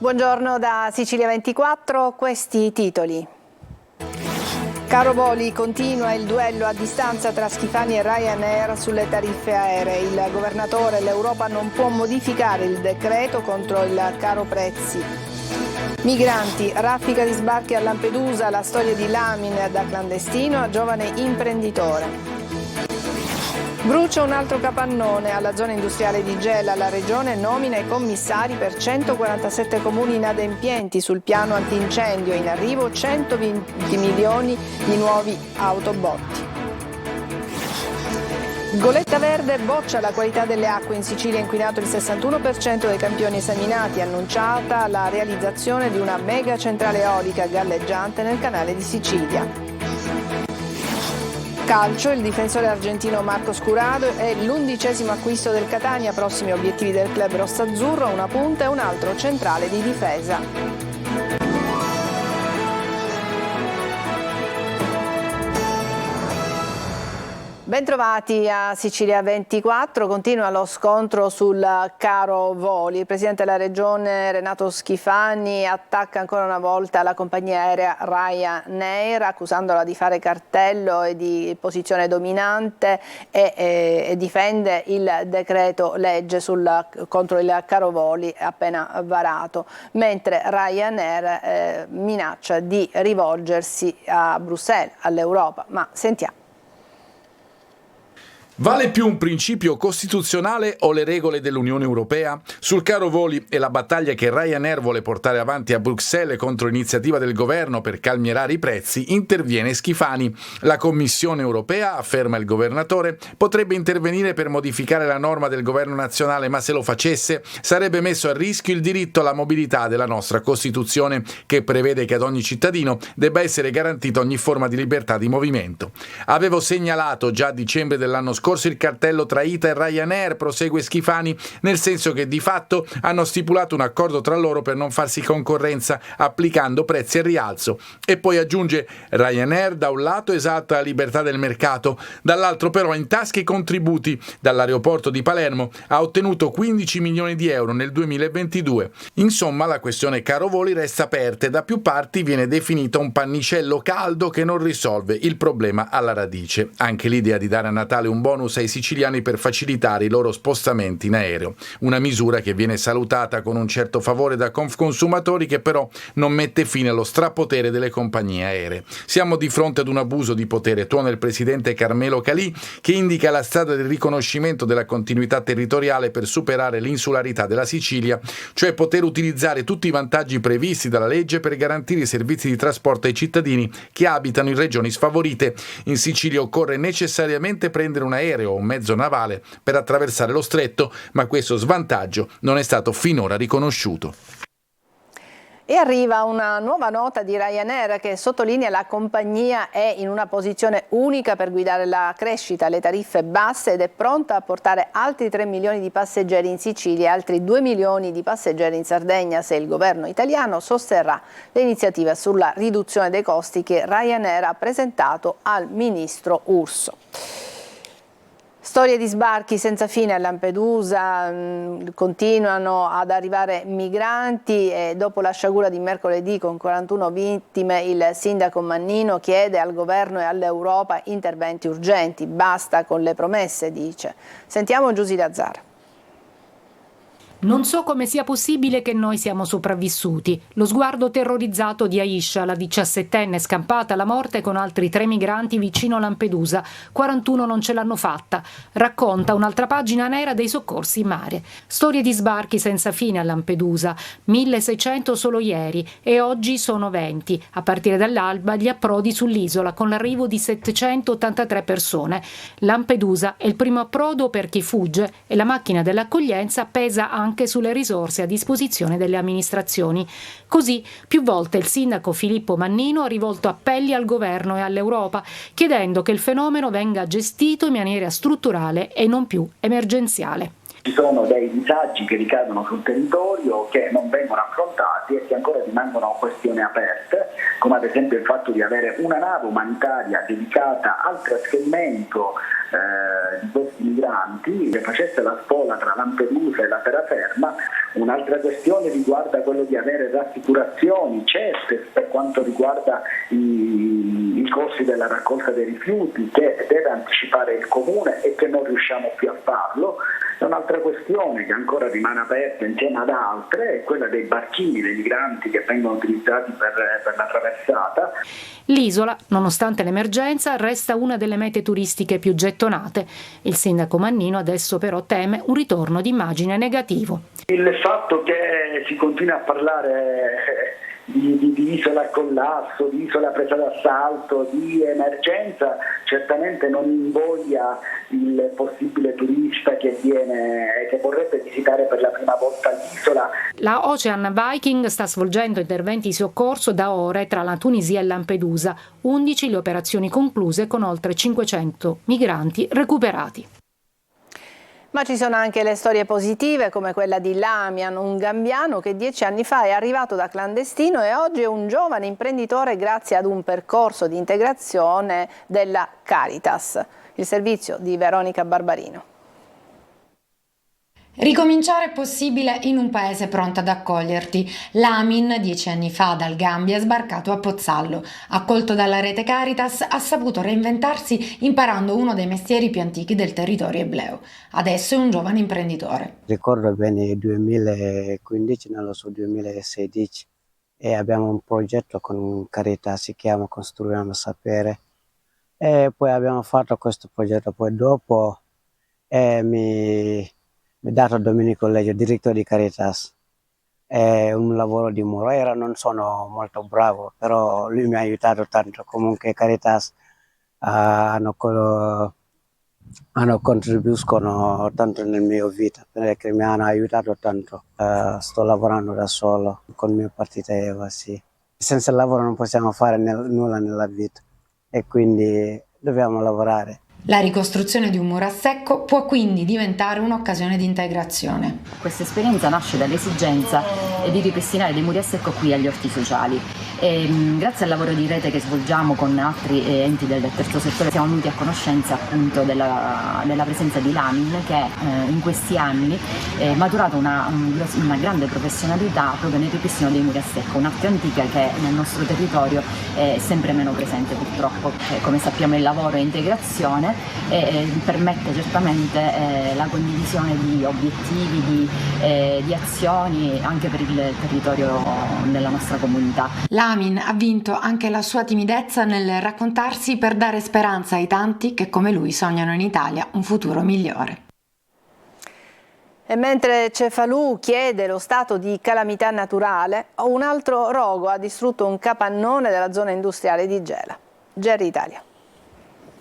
Buongiorno da Sicilia 24, questi i titoli. Caro voli, continua il duello a distanza tra Schifani e Ryanair sulle tariffe aeree. Il governatore, l'Europa non può modificare il decreto contro il caro prezzi. Migranti, raffica di sbarchi a Lampedusa, la storia di Lamin da clandestino a giovane imprenditore. Brucia un altro capannone alla zona industriale di Gela. La regione nomina i commissari per 147 comuni inadempienti sul piano antincendio. In arrivo 120 milioni di nuovi autobotti. Goletta Verde boccia la qualità delle acque. In Sicilia è inquinato il 61% dei campioni esaminati. Annunciata la realizzazione di una mega centrale eolica galleggiante nel canale di Sicilia. Calcio, il difensore argentino Marcos Curado è l'11° acquisto del Catania. Prossimi obiettivi del club rossazzurro, una punta e un altro centrale di difesa. Bentrovati a Sicilia 24, continua lo scontro sul caro voli. Il Presidente della Regione Renato Schifani attacca ancora una volta la compagnia aerea Ryanair, accusandola di fare cartello e di posizione dominante e difende il decreto legge contro il caro voli appena varato, mentre Ryanair minaccia di rivolgersi a Bruxelles, all'Europa. Ma sentiamo. Vale più un principio costituzionale o le regole dell'Unione Europea? Sul caro voli e la battaglia che Ryanair vuole portare avanti a Bruxelles contro iniziativa del governo per calmierare i prezzi, interviene Schifani. La Commissione Europea, afferma il governatore, potrebbe intervenire per modificare la norma del governo nazionale, ma se lo facesse sarebbe messo a rischio il diritto alla mobilità della nostra Costituzione, che prevede che ad ogni cittadino debba essere garantita ogni forma di libertà di movimento. Avevo segnalato già a dicembre dell'anno scorso il cartello tra ITA e Ryanair, prosegue Schifani, nel senso che di fatto hanno stipulato un accordo tra loro per non farsi concorrenza applicando prezzi a rialzo. E poi aggiunge: Ryanair da un lato esalta la libertà del mercato, dall'altro però intasca i contributi. Dall'aeroporto di Palermo ha ottenuto 15 milioni di euro nel 2022. Insomma, la questione caro voli resta aperta e da più parti viene definito un pannicello caldo che non risolve il problema alla radice. Anche l'idea di dare a Natale un bonus ai siciliani per facilitare i loro spostamenti in aereo, una misura che viene salutata con un certo favore da Confconsumatori, che però non mette fine allo strapotere delle compagnie aeree. Siamo di fronte ad un abuso di potere, tuona il presidente Carmelo Calì, che indica la strada del riconoscimento della continuità territoriale per superare l'insularità della Sicilia, cioè poter utilizzare tutti i vantaggi previsti dalla legge per garantire i servizi di trasporto ai cittadini che abitano in regioni sfavorite. In Sicilia occorre necessariamente prendere un aereo o un mezzo navale per attraversare lo stretto, ma questo svantaggio non è stato finora riconosciuto. E arriva una nuova nota di Ryanair che sottolinea la compagnia è in una posizione unica per guidare la crescita alle tariffe basse ed è pronta a portare altri 3 milioni di passeggeri in Sicilia e altri 2 milioni di passeggeri in Sardegna se il governo italiano sosterrà le iniziative sulla riduzione dei costi che Ryanair ha presentato al ministro Urso. Storie di sbarchi senza fine a Lampedusa, continuano ad arrivare migranti e dopo la sciagura di mercoledì con 41 vittime il sindaco Mannino chiede al governo e all'Europa interventi urgenti, basta con le promesse, dice. Sentiamo Giusy Lazzara. Non so come sia possibile che noi siamo sopravvissuti. Lo sguardo terrorizzato di Aisha, la 17enne scampata alla morte con altri 3 migranti vicino a Lampedusa. 41 non ce l'hanno fatta. Racconta un'altra pagina nera dei soccorsi in mare. Storie di sbarchi senza fine a Lampedusa. 1600 solo ieri e oggi sono 20. A partire dall'alba gli approdi sull'isola con l'arrivo di 783 persone. Lampedusa è il primo approdo per chi fugge e la macchina dell'accoglienza pesa anche sulle risorse a disposizione delle amministrazioni. Così, più volte il sindaco Filippo Mannino ha rivolto appelli al governo e all'Europa, chiedendo che il fenomeno venga gestito in maniera strutturale e non più emergenziale. Ci sono dei disagi che ricadono sul territorio che non vengono affrontati e che ancora rimangono questioni aperte, come ad esempio il fatto di avere una nave umanitaria dedicata al trasferimento di questi migranti che facesse la spola tra Lampedusa e la terraferma. Un'altra questione riguarda quello di avere rassicurazioni certe per quanto riguarda i costi della raccolta dei rifiuti che deve anticipare il comune e che non riusciamo più a farlo. E un'altra questione che ancora rimane aperta insieme ad altre è quella dei barchini dei migranti che vengono utilizzati per la traversata. L'isola, nonostante l'emergenza, resta una delle mete turistiche più gettonate. Il sindaco Mannino adesso però teme un ritorno di immagine negativo. Il fatto che si continui a parlare di isola a collasso, di isola presa d'assalto, di emergenza, certamente non invoglia il possibile turista che vorrebbe visitare per la prima volta l'isola. La Ocean Viking sta svolgendo interventi di soccorso da ore tra la Tunisia e Lampedusa, 11 le operazioni concluse con oltre 500 migranti recuperati. Ma ci sono anche le storie positive, come quella di Lamian, un gambiano che 10 anni fa è arrivato da clandestino e oggi è un giovane imprenditore grazie ad un percorso di integrazione della Caritas. Il servizio di Veronica Barbarino. Ricominciare è possibile in un paese pronto ad accoglierti. Lamin, 10 anni fa dal Gambia, è sbarcato a Pozzallo. Accolto dalla rete Caritas, ha saputo reinventarsi imparando uno dei mestieri più antichi del territorio ebleo. Adesso è un giovane imprenditore. Ricordo bene il 2015, non lo so, 2016, e abbiamo un progetto con Caritas, si chiama Costruiamo Sapere. E poi abbiamo fatto questo progetto, poi dopo mi ha dato Domenico Leggio, direttore di Caritas. È un lavoro di muro, non sono molto bravo, però lui mi ha aiutato tanto. Comunque Caritas contribuiscono tanto nella mia vita, perché mi hanno aiutato tanto. Sto lavorando da solo con mia partita EVA, sì. Senza lavoro non possiamo fare nulla nella vita e quindi dobbiamo lavorare. La ricostruzione di un muro a secco può quindi diventare un'occasione di integrazione. Questa esperienza nasce dall'esigenza di ripristinare dei muri a secco qui agli orti sociali. Grazie al lavoro di rete che svolgiamo con altri enti del terzo settore siamo venuti a conoscenza appunto della presenza di Lamin che in questi anni è maturato una grande professionalità proprio nel ripristino dei muri a secco, un'arte antica che nel nostro territorio è sempre meno presente purtroppo, come sappiamo il lavoro è integrazione e permette certamente la condivisione di obiettivi, di azioni anche per il territorio della nostra comunità. Lamin ha vinto anche la sua timidezza nel raccontarsi per dare speranza ai tanti che come lui sognano in Italia un futuro migliore. E mentre Cefalù chiede lo stato di calamità naturale, un altro rogo ha distrutto un capannone della zona industriale di Gela. Gerry Italia.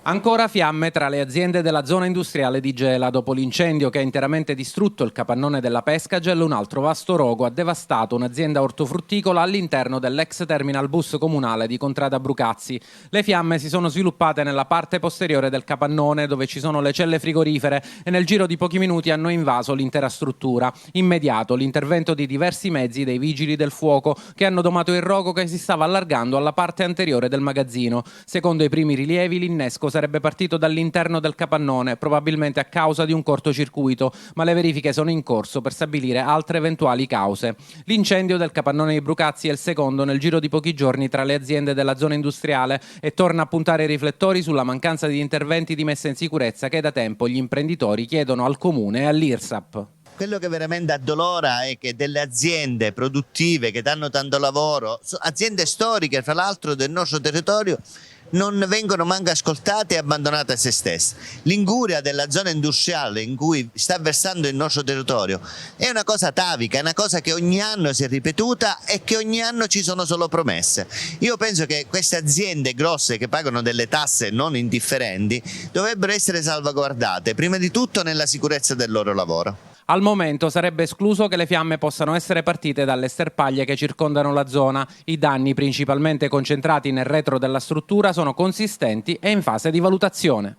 Ancora fiamme tra le aziende della zona industriale di Gela. Dopo l'incendio che ha interamente distrutto il capannone della Pescagel, un altro vasto rogo ha devastato un'azienda ortofrutticola all'interno dell'ex terminal bus comunale di Contrada Brucazzi. Le fiamme si sono sviluppate nella parte posteriore del capannone dove ci sono le celle frigorifere e nel giro di pochi minuti hanno invaso l'intera struttura. Immediato l'intervento di diversi mezzi dei vigili del fuoco che hanno domato il rogo che si stava allargando alla parte anteriore del magazzino. Secondo i primi rilievi l'innesco sarebbe partito dall'interno del capannone, probabilmente a causa di un cortocircuito, ma le verifiche sono in corso per stabilire altre eventuali cause. L'incendio del capannone di Brucazzi è il secondo nel giro di pochi giorni tra le aziende della zona industriale e torna a puntare i riflettori sulla mancanza di interventi di messa in sicurezza che da tempo gli imprenditori chiedono al Comune e all'IRSAP. Quello che veramente addolora è che delle aziende produttive che danno tanto lavoro, aziende storiche fra l'altro del nostro territorio, non vengono manco ascoltate e abbandonate a se stesse. L'incuria della zona industriale in cui sta versando il nostro territorio è una cosa atavica, è una cosa che ogni anno si è ripetuta e che ogni anno ci sono solo promesse. Io penso che queste aziende grosse che pagano delle tasse non indifferenti dovrebbero essere salvaguardate, prima di tutto nella sicurezza del loro lavoro. Al momento sarebbe escluso che le fiamme possano essere partite dalle sterpaglie che circondano la zona. I danni, principalmente concentrati nel retro della struttura, sono consistenti e in fase di valutazione.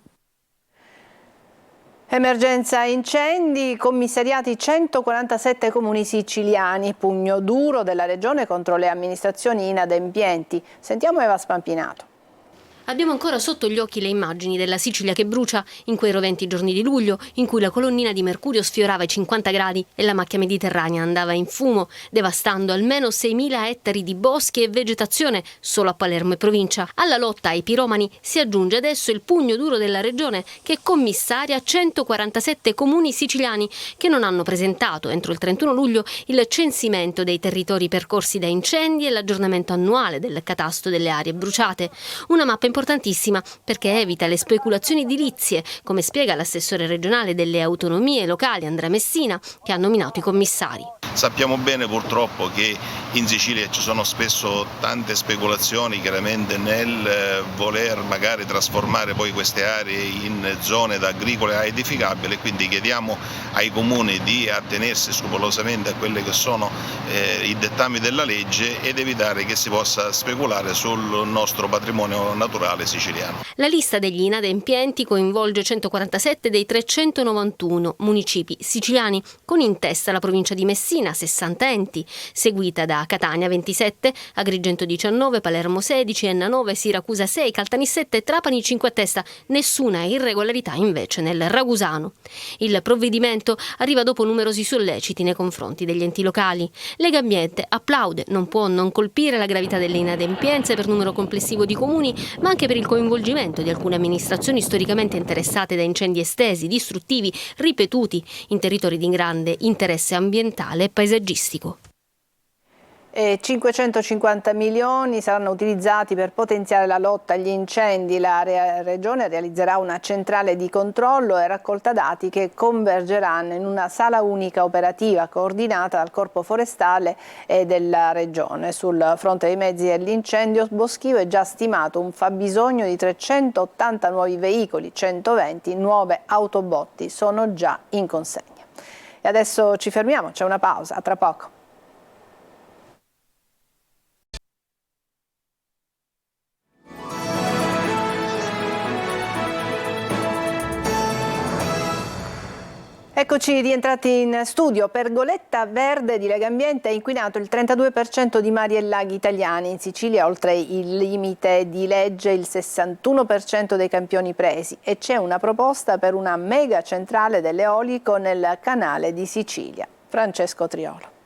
Emergenza incendi, commissariati 147 comuni siciliani, pugno duro della regione contro le amministrazioni inadempienti. Sentiamo Eva Spampinato. Abbiamo ancora sotto gli occhi le immagini della Sicilia che brucia in quei roventi giorni di luglio, in cui la colonnina di mercurio sfiorava i 50 gradi e la macchia mediterranea andava in fumo, devastando almeno 6.000 ettari di boschi e vegetazione solo a Palermo e provincia. Alla lotta ai piromani si aggiunge adesso il pugno duro della regione che commissaria 147 comuni siciliani che non hanno presentato entro il 31 luglio il censimento dei territori percorsi da incendi e l'aggiornamento annuale del catasto delle aree bruciate. Una mappa importantissima perché evita le speculazioni edilizie, come spiega l'assessore regionale delle autonomie locali Andrea Messina, che ha nominato i commissari. Sappiamo bene purtroppo che in Sicilia ci sono spesso tante speculazioni chiaramente nel voler magari trasformare poi queste aree in zone da agricole a edificabili, quindi chiediamo ai comuni di attenersi scrupolosamente a quelli che sono i dettami della legge ed evitare che si possa speculare sul nostro patrimonio naturale siciliano. La lista degli inadempienti coinvolge 147 dei 391 municipi siciliani, con in testa la provincia di Messina, 60 enti, seguita da Catania 27, Agrigento 19, Palermo 16, Enna 9, Siracusa 6, Caltanissetta e Trapani 5 a testa. Nessuna irregolarità invece nel Ragusano. Il provvedimento arriva dopo numerosi solleciti nei confronti degli enti locali. Legambiente applaude, non può non colpire la gravità delle inadempienze per numero complessivo di comuni, ma anche per il coinvolgimento di alcune amministrazioni storicamente interessate da incendi estesi, distruttivi, ripetuti in territori di grande interesse ambientale e paesaggistico. E 550 milioni saranno utilizzati per potenziare la lotta agli incendi. La Regione realizzerà una centrale di controllo e raccolta dati che convergeranno in una sala unica operativa coordinata dal Corpo Forestale e della Regione. Sul fronte dei mezzi dell'incendio boschivo è già stimato un fabbisogno di 380 nuovi veicoli, 120 nuove autobotti sono già in consegna. E adesso ci fermiamo, c'è una pausa, a tra poco. Eccoci rientrati in studio. Per Goletta Verde di Legambiente è inquinato il 32% di mari e laghi italiani. In Sicilia, oltre il limite di legge, il 61% dei campioni presi. E c'è una proposta per una mega centrale dell'eolico nel canale di Sicilia. Francesco Triolo.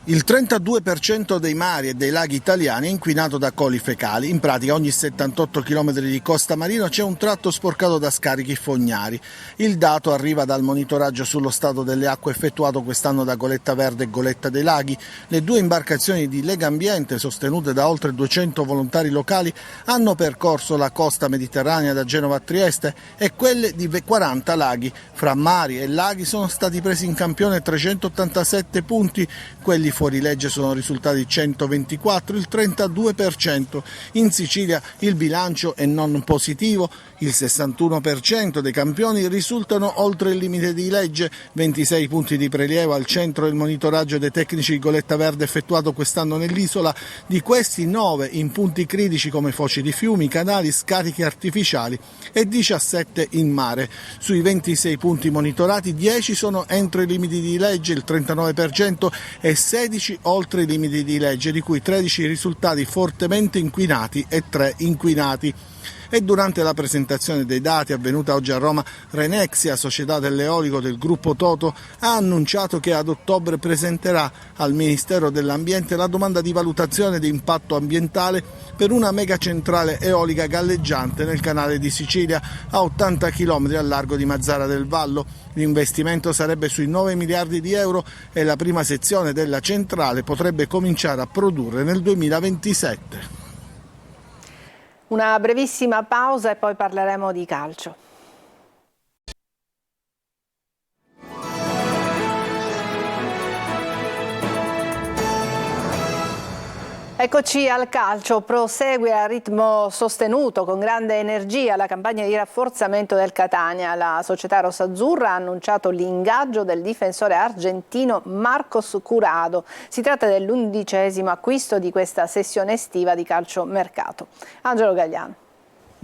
Il 32% dei mari e dei laghi italiani è inquinato da coli fecali. In pratica ogni 78 km di costa marino c'è un tratto sporcato da scarichi fognari. Il dato arriva dal monitoraggio sullo stato delle acque effettuato quest'anno da Goletta Verde e Goletta dei Laghi. Le due imbarcazioni di Legambiente, sostenute da oltre 200 volontari locali, hanno percorso la costa mediterranea da Genova a Trieste e quelle di 40 laghi. Fra mari e laghi sono stati presi in campione 387 punti, quelli fuori legge sono risultati 124, il 32%. In Sicilia il bilancio è non positivo, il 61% dei campioni risultano oltre il limite di legge, 26 punti di prelievo al centro del monitoraggio dei tecnici di Goletta Verde effettuato quest'anno nell'isola, di questi 9 in punti critici come foci di fiumi, canali, scarichi artificiali e 17 in mare. Sui 26 punti monitorati 10 sono entro i limiti di legge, il 39%, e 16 oltre i limiti di legge, di cui 13 risultati fortemente inquinati e 3 inquinati. E durante la presentazione dei dati avvenuta oggi a Roma, Renexia, società dell'eolico del gruppo Toto, ha annunciato che ad ottobre presenterà al Ministero dell'Ambiente la domanda di valutazione di impatto ambientale per una megacentrale eolica galleggiante nel canale di Sicilia a 80 km al largo di Mazzara del Vallo. L'investimento sarebbe sui 9 miliardi di euro e la prima sezione della centrale potrebbe cominciare a produrre nel 2027. Una brevissima pausa e poi parleremo di calcio. Eccoci al calcio, prosegue a ritmo sostenuto con grande energia la campagna di rafforzamento del Catania. La società rossazzurra ha annunciato l'ingaggio del difensore argentino Marcos Curado. Si tratta dell'11° acquisto di questa sessione estiva di calciomercato. Angelo Gagliano.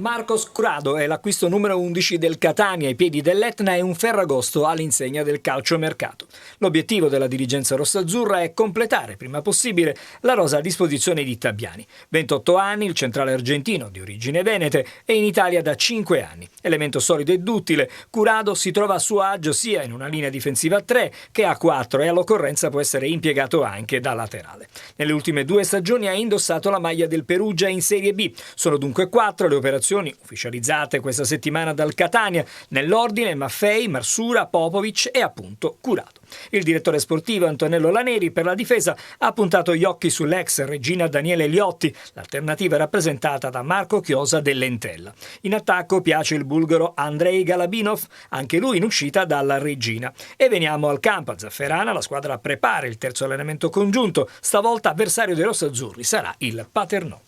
Marcos Curado è l'acquisto numero 11 del Catania ai piedi dell'Etna e un Ferragosto all'insegna del calciomercato. L'obiettivo della dirigenza rossazzurra è completare prima possibile la rosa a disposizione di Tabiani. 28 anni, il centrale argentino di origine venete è in Italia da 5 anni. Elemento solido e duttile, Curado si trova a suo agio sia in una linea difensiva a 3 che a 4 e all'occorrenza può essere impiegato anche da laterale. Nelle ultime 2 stagioni ha indossato la maglia del Perugia in Serie B. Sono dunque 4 le operazioni ufficializzate questa settimana dal Catania, nell'ordine Maffei, Marsura, Popovic e appunto Curado. Il direttore sportivo Antonello Laneri per la difesa ha puntato gli occhi sull'ex regina Daniele Liotti, l'alternativa è rappresentata da Marco Chiosa dell'Entella. In attacco piace il bulgaro Andrei Galabinov, anche lui in uscita dalla regina. E veniamo al campo, a Zafferana la squadra prepara il terzo allenamento congiunto, stavolta avversario dei rossazzurri sarà il Paternò.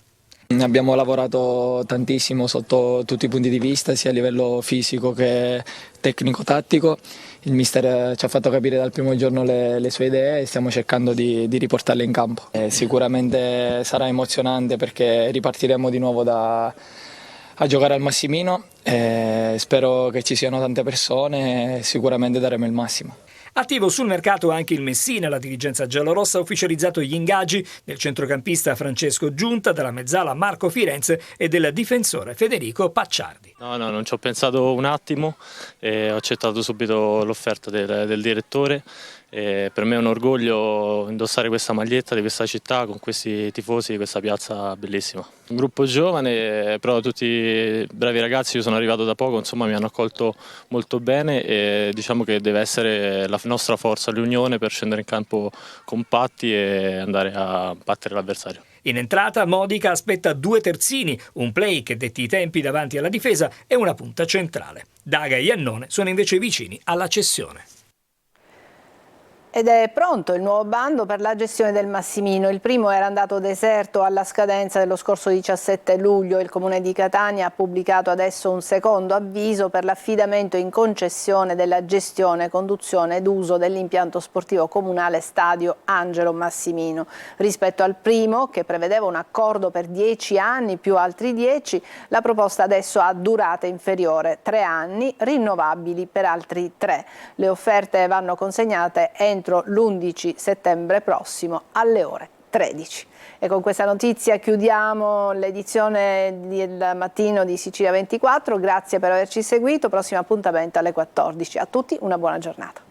Abbiamo lavorato tantissimo sotto tutti i punti di vista, sia a livello fisico che tecnico-tattico. Il mister ci ha fatto capire dal primo giorno le sue idee e stiamo cercando di riportarle in campo. Sicuramente sarà emozionante perché ripartiremo di nuovo a giocare al Massimino. Spero che ci siano tante persone e sicuramente daremo il massimo. Attivo sul mercato anche il Messina, la dirigenza giallorossa ha ufficializzato gli ingaggi del centrocampista Francesco Giunta, della mezzala Marco Firenze e del difensore Federico Pacciardi. No, non ci ho pensato un attimo, ho accettato subito l'offerta del direttore. Per me è un orgoglio indossare questa maglietta di questa città con questi tifosi di questa piazza bellissima. Un gruppo giovane, però tutti bravi ragazzi, io sono arrivato da poco, insomma mi hanno accolto molto bene e diciamo che deve essere la nostra forza, l'unione per scendere in campo compatti e andare a battere l'avversario. In entrata Modica aspetta 2 terzini, un play che detti i tempi davanti alla difesa e una punta centrale. Daga e Iannone sono invece vicini alla cessione. Ed è pronto il nuovo bando per la gestione del Massimino. Il primo era andato deserto alla scadenza dello scorso 17 luglio. Il Comune di Catania ha pubblicato adesso un secondo avviso per l'affidamento in concessione della gestione, conduzione ed uso dell'impianto sportivo comunale Stadio Angelo Massimino. Rispetto al primo, che prevedeva un accordo per 10 anni più altri 10, la proposta adesso ha durata inferiore, 3 anni, rinnovabili per altri 3. Le offerte vanno consegnate entro l'11 settembre prossimo alle ore 13. E con questa notizia chiudiamo l'edizione del mattino di Sicilia 24. Grazie per averci seguito. Prossimo appuntamento alle 14. A tutti una buona giornata.